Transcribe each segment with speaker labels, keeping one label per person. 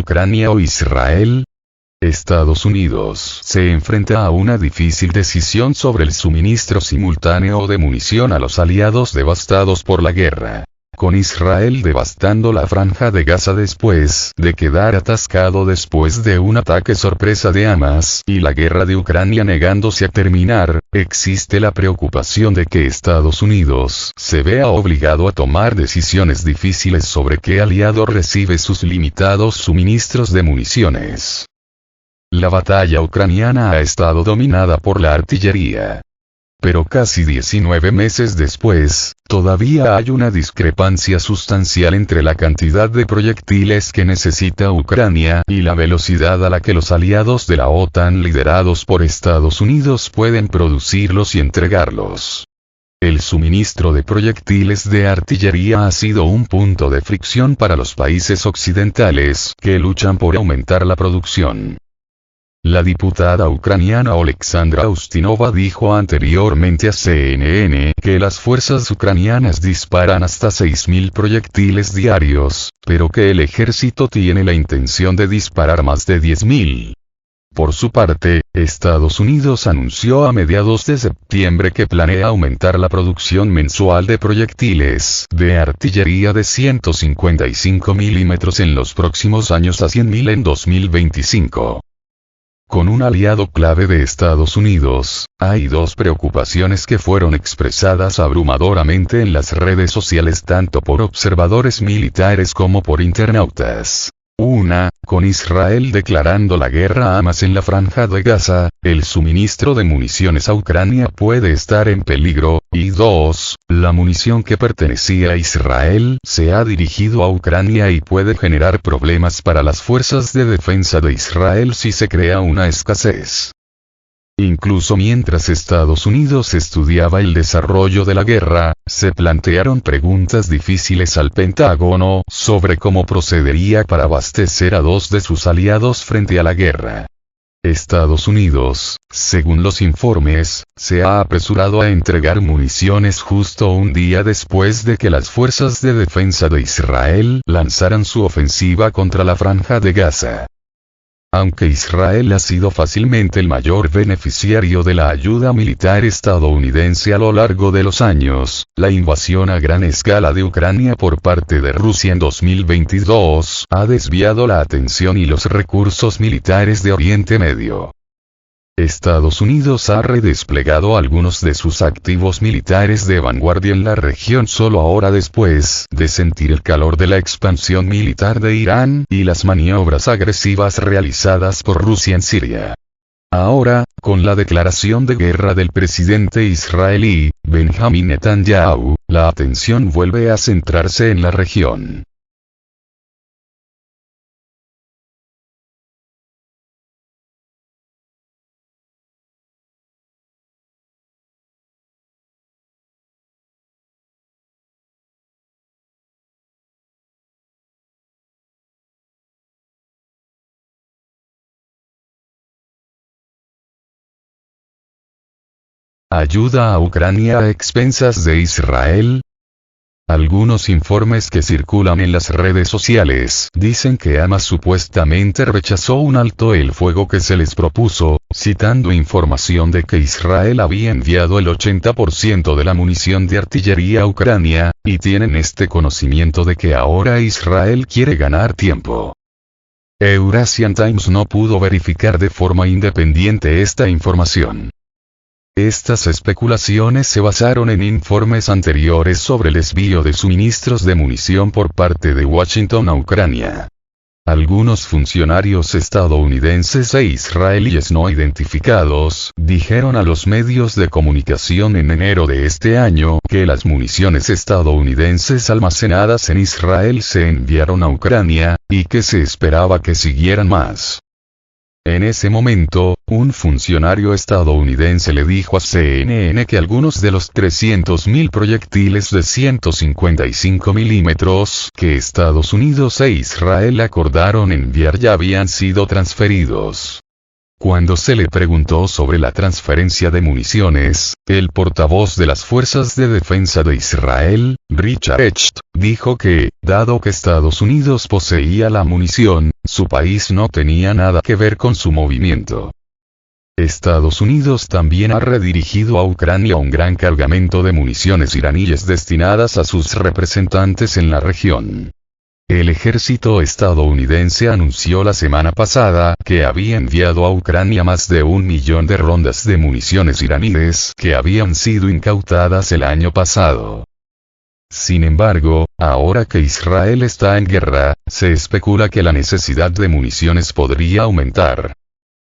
Speaker 1: Ucrania o Israel? Estados Unidos se enfrenta a una difícil decisión sobre el suministro simultáneo de munición a los aliados devastados por la guerra. Con Israel devastando la franja de Gaza después de quedar atascado después de un ataque sorpresa de Hamas y la guerra de Ucrania negándose a terminar, existe la preocupación de que Estados Unidos se vea obligado a tomar decisiones difíciles sobre qué aliado recibe sus limitados suministros de municiones. La batalla ucraniana ha estado dominada por la artillería. Pero casi 19 meses después, todavía hay una discrepancia sustancial entre la cantidad de proyectiles que necesita Ucrania y la velocidad a la que los aliados de la OTAN liderados por Estados Unidos pueden producirlos y entregarlos. El suministro de proyectiles de artillería ha sido un punto de fricción para los países occidentales que luchan por aumentar la producción. La diputada ucraniana Oleksandra Ustinova dijo anteriormente a CNN que las fuerzas ucranianas disparan hasta 6.000 proyectiles diarios, pero que el ejército tiene la intención de disparar más de 10.000. Por su parte, Estados Unidos anunció a mediados de septiembre que planea aumentar la producción mensual de proyectiles de artillería de 155 milímetros en los próximos años a 100.000 en 2025. Con un aliado clave de Estados Unidos, hay dos preocupaciones que fueron expresadas abrumadoramente en las redes sociales tanto por observadores militares como por internautas. Una, con Israel declarando la guerra a Hamas en la franja de Gaza, el suministro de municiones a Ucrania puede estar en peligro, y dos, la munición que pertenecía a Israel se ha dirigido a Ucrania y puede generar problemas para las fuerzas de defensa de Israel si se crea una escasez. Incluso mientras Estados Unidos estudiaba el desarrollo de la guerra, se plantearon preguntas difíciles al Pentágono sobre cómo procedería para abastecer a dos de sus aliados frente a la guerra. Estados Unidos, según los informes, se ha apresurado a entregar municiones justo un día después de que las fuerzas de defensa de Israel lanzaran su ofensiva contra la franja de Gaza. Aunque Israel ha sido fácilmente el mayor beneficiario de la ayuda militar estadounidense a lo largo de los años, la invasión a gran escala de Ucrania por parte de Rusia en 2022 ha desviado la atención y los recursos militares de Oriente Medio. Estados Unidos ha redesplegado algunos de sus activos militares de vanguardia en la región solo ahora después de sentir el calor de la expansión militar de Irán y las maniobras agresivas realizadas por Rusia en Siria. Ahora, con la declaración de guerra del presidente israelí, Benjamin Netanyahu, la atención vuelve a centrarse en la región. ¿Ayuda a Ucrania a expensas de Israel? Algunos informes que circulan en las redes sociales dicen que Hamas supuestamente rechazó un alto el fuego que se les propuso, citando información de que Israel había enviado el 80% de la munición de artillería a Ucrania, y tienen este conocimiento de que ahora Israel quiere ganar tiempo. Eurasian Times no pudo verificar de forma independiente esta información. Estas especulaciones se basaron en informes anteriores sobre el desvío de suministros de munición por parte de Washington a Ucrania. Algunos funcionarios estadounidenses e israelíes no identificados dijeron a los medios de comunicación en enero de este año que las municiones estadounidenses almacenadas en Israel se enviaron a Ucrania, y que se esperaba que siguieran más. En ese momento, un funcionario estadounidense le dijo a CNN que algunos de los 300.000 proyectiles de 155 milímetros que Estados Unidos e Israel acordaron enviar ya habían sido transferidos. Cuando se le preguntó sobre la transferencia de municiones, el portavoz de las Fuerzas de Defensa de Israel, Richard Echt, dijo que, dado que Estados Unidos poseía la munición, su país no tenía nada que ver con su movimiento. Estados Unidos también ha redirigido a Ucrania un gran cargamento de municiones iraníes destinadas a sus representantes en la región. El ejército estadounidense anunció la semana pasada que había enviado a Ucrania más de 1 millón de rondas de municiones iraníes que habían sido incautadas el año pasado. Sin embargo, ahora que Israel está en guerra, se especula que la necesidad de municiones podría aumentar.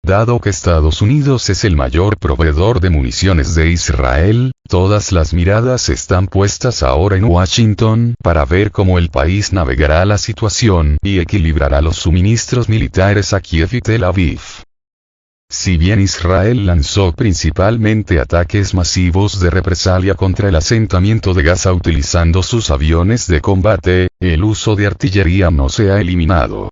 Speaker 1: Dado que Estados Unidos es el mayor proveedor de municiones de Israel, todas las miradas están puestas ahora en Washington para ver cómo el país navegará la situación y equilibrará los suministros militares a Kiev y Tel Aviv. Si bien Israel lanzó principalmente ataques masivos de represalia contra el asentamiento de Gaza utilizando sus aviones de combate, el uso de artillería no se ha eliminado.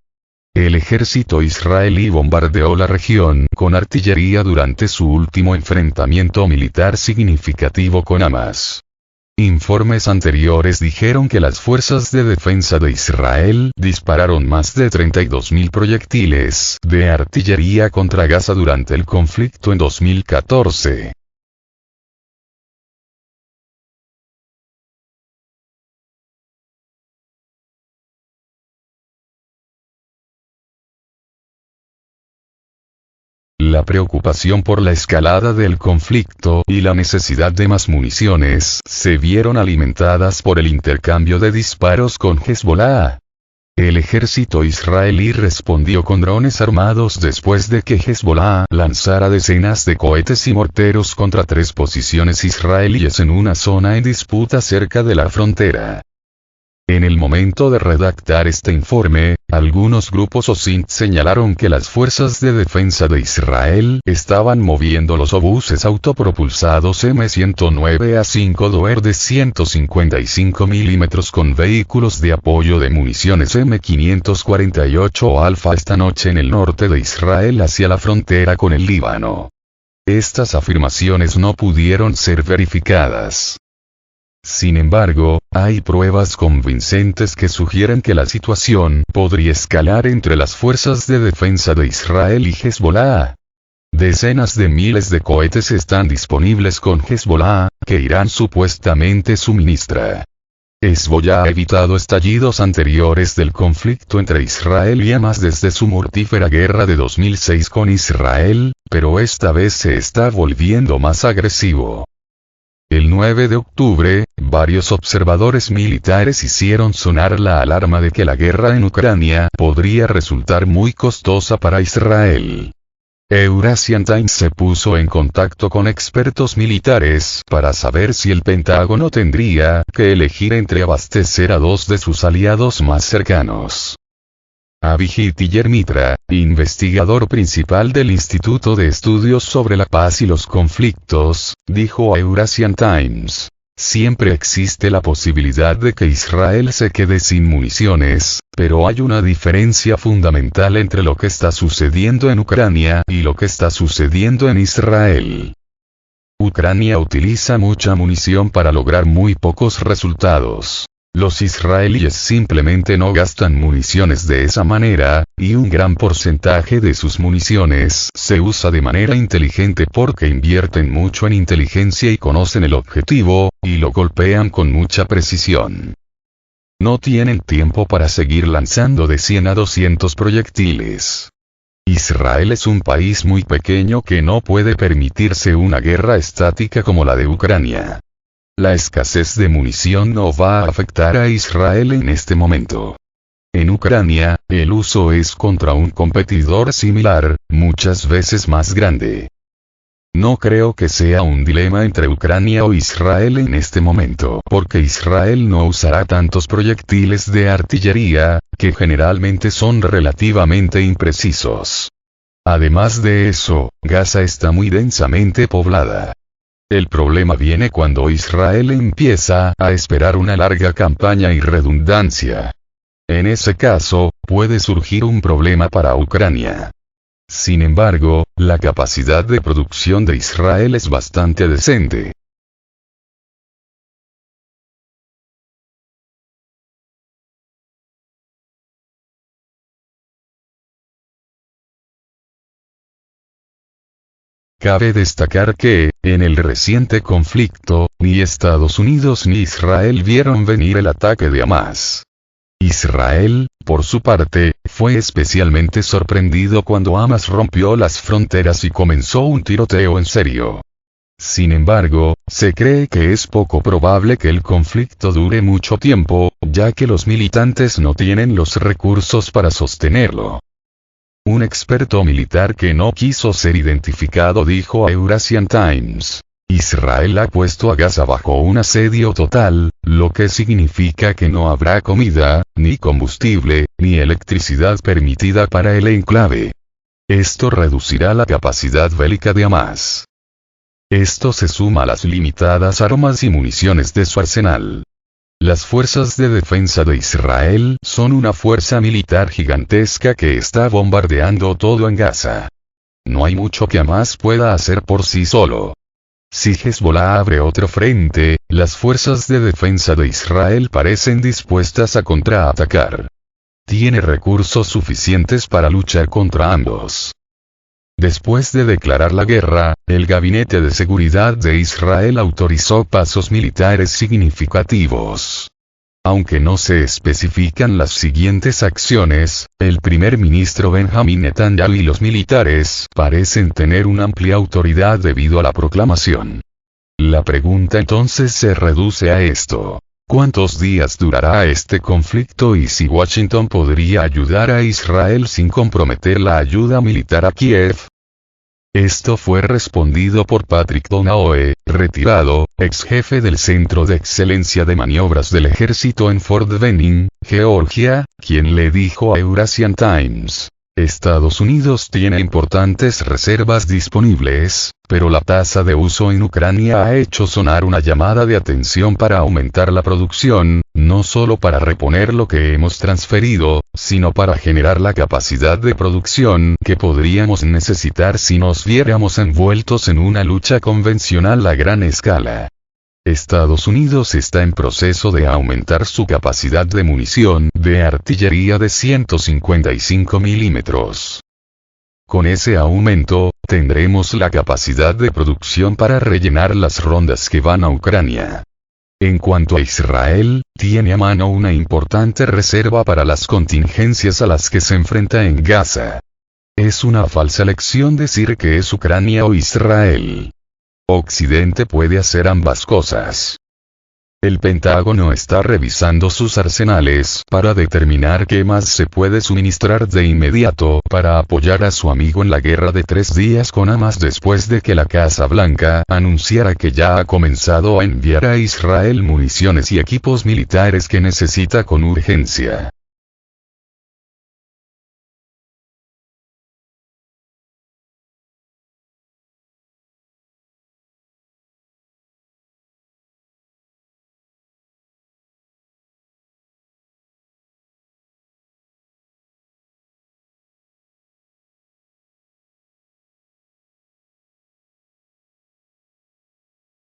Speaker 1: El ejército israelí bombardeó la región con artillería durante su último enfrentamiento militar significativo con Hamas. Informes anteriores dijeron que las fuerzas de defensa de Israel dispararon más de 32.000 proyectiles de artillería contra Gaza durante el conflicto en 2014. La preocupación por la escalada del conflicto y la necesidad de más municiones se vieron alimentadas por el intercambio de disparos con Hezbollah. El ejército israelí respondió con drones armados después de que Hezbollah lanzara decenas de cohetes y morteros contra 3 posiciones israelíes en una zona en disputa cerca de la frontera. En el momento de redactar este informe, algunos grupos OSINT señalaron que las fuerzas de defensa de Israel estaban moviendo los obuses autopropulsados M109A5 Doer de 155 mm con vehículos de apoyo de municiones M548 Alfa esta noche en el norte de Israel hacia la frontera con el Líbano. Estas afirmaciones no pudieron ser verificadas. Sin embargo, hay pruebas convincentes que sugieren que la situación podría escalar entre las fuerzas de defensa de Israel y Hezbollah. Decenas de miles de cohetes están disponibles con Hezbollah, que Irán supuestamente suministra. Hezbollah ha evitado estallidos anteriores del conflicto entre Israel y Hamas desde su mortífera guerra de 2006 con Israel, pero esta vez se está volviendo más agresivo. El 9 de octubre, varios observadores militares hicieron sonar la alarma de que la guerra en Ucrania podría resultar muy costosa para Israel. Eurasian Times se puso en contacto con expertos militares para saber si el Pentágono tendría que elegir entre abastecer a 2 de sus aliados más cercanos. Abhijit Iyer Mitra, investigador principal del Instituto de Estudios sobre la Paz y los Conflictos, dijo a Eurasian Times: siempre existe la posibilidad de que Israel se quede sin municiones, pero hay una diferencia fundamental entre lo que está sucediendo en Ucrania y lo que está sucediendo en Israel. Ucrania utiliza mucha munición para lograr muy pocos resultados. Los israelíes simplemente no gastan municiones de esa manera, y un gran porcentaje de sus municiones se usa de manera inteligente porque invierten mucho en inteligencia y conocen el objetivo, y lo golpean con mucha precisión. No tienen tiempo para seguir lanzando de 100 a 200 proyectiles. Israel es un país muy pequeño que no puede permitirse una guerra estática como la de Ucrania. La escasez de munición no va a afectar a Israel en este momento. En Ucrania, el uso es contra un competidor similar, muchas veces más grande. No creo que sea un dilema entre Ucrania o Israel en este momento, porque Israel no usará tantos proyectiles de artillería, que generalmente son relativamente imprecisos. Además de eso, Gaza está muy densamente poblada. El problema viene cuando Israel empieza a esperar una larga campaña y redundancia. En ese caso, puede surgir un problema para Ucrania. Sin embargo, la capacidad de producción de Israel es bastante decente. Cabe destacar que, en el reciente conflicto, ni Estados Unidos ni Israel vieron venir el ataque de Hamás. Israel, por su parte, fue especialmente sorprendido cuando Hamás rompió las fronteras y comenzó un tiroteo en serio. Sin embargo, se cree que es poco probable que el conflicto dure mucho tiempo, ya que los militantes no tienen los recursos para sostenerlo. Un experto militar que no quiso ser identificado dijo a Eurasian Times: Israel ha puesto a Gaza bajo un asedio total, lo que significa que no habrá comida, ni combustible, ni electricidad permitida para el enclave. Esto reducirá la capacidad bélica de Hamás. Esto se suma a las limitadas armas y municiones de su arsenal. Las fuerzas de defensa de Israel son una fuerza militar gigantesca que está bombardeando todo en Gaza. No hay mucho que Hamás pueda hacer por sí solo. Si Hezbollah abre otro frente, las fuerzas de defensa de Israel parecen dispuestas a contraatacar. Tiene recursos suficientes para luchar contra ambos. Después de declarar la guerra, el Gabinete de Seguridad de Israel autorizó pasos militares significativos. Aunque no se especifican las siguientes acciones, el primer ministro Benjamin Netanyahu y los militares parecen tener una amplia autoridad debido a la proclamación. La pregunta entonces se reduce a esto: ¿cuántos días durará este conflicto y si Washington podría ayudar a Israel sin comprometer la ayuda militar a Kiev? Esto fue respondido por Patrick Donahoe, retirado, ex jefe del Centro de Excelencia de Maniobras del Ejército en Fort Benning, Georgia, quien le dijo a Eurasian Times: Estados Unidos tiene importantes reservas disponibles, pero la tasa de uso en Ucrania ha hecho sonar una llamada de atención para aumentar la producción, no solo para reponer lo que hemos transferido, sino para generar la capacidad de producción que podríamos necesitar si nos viéramos envueltos en una lucha convencional a gran escala. Estados Unidos está en proceso de aumentar su capacidad de munición de artillería de 155 milímetros. Con ese aumento, tendremos la capacidad de producción para rellenar las rondas que van a Ucrania. En cuanto a Israel, tiene a mano una importante reserva para las contingencias a las que se enfrenta en Gaza. Es una falsa elección decir que es Ucrania o Israel. Occidente puede hacer ambas cosas. El Pentágono está revisando sus arsenales para determinar qué más se puede suministrar de inmediato para apoyar a su amigo en la guerra de 3 días con Hamás después de que la Casa Blanca anunciara que ya ha comenzado a enviar a Israel municiones y equipos militares que necesita con urgencia.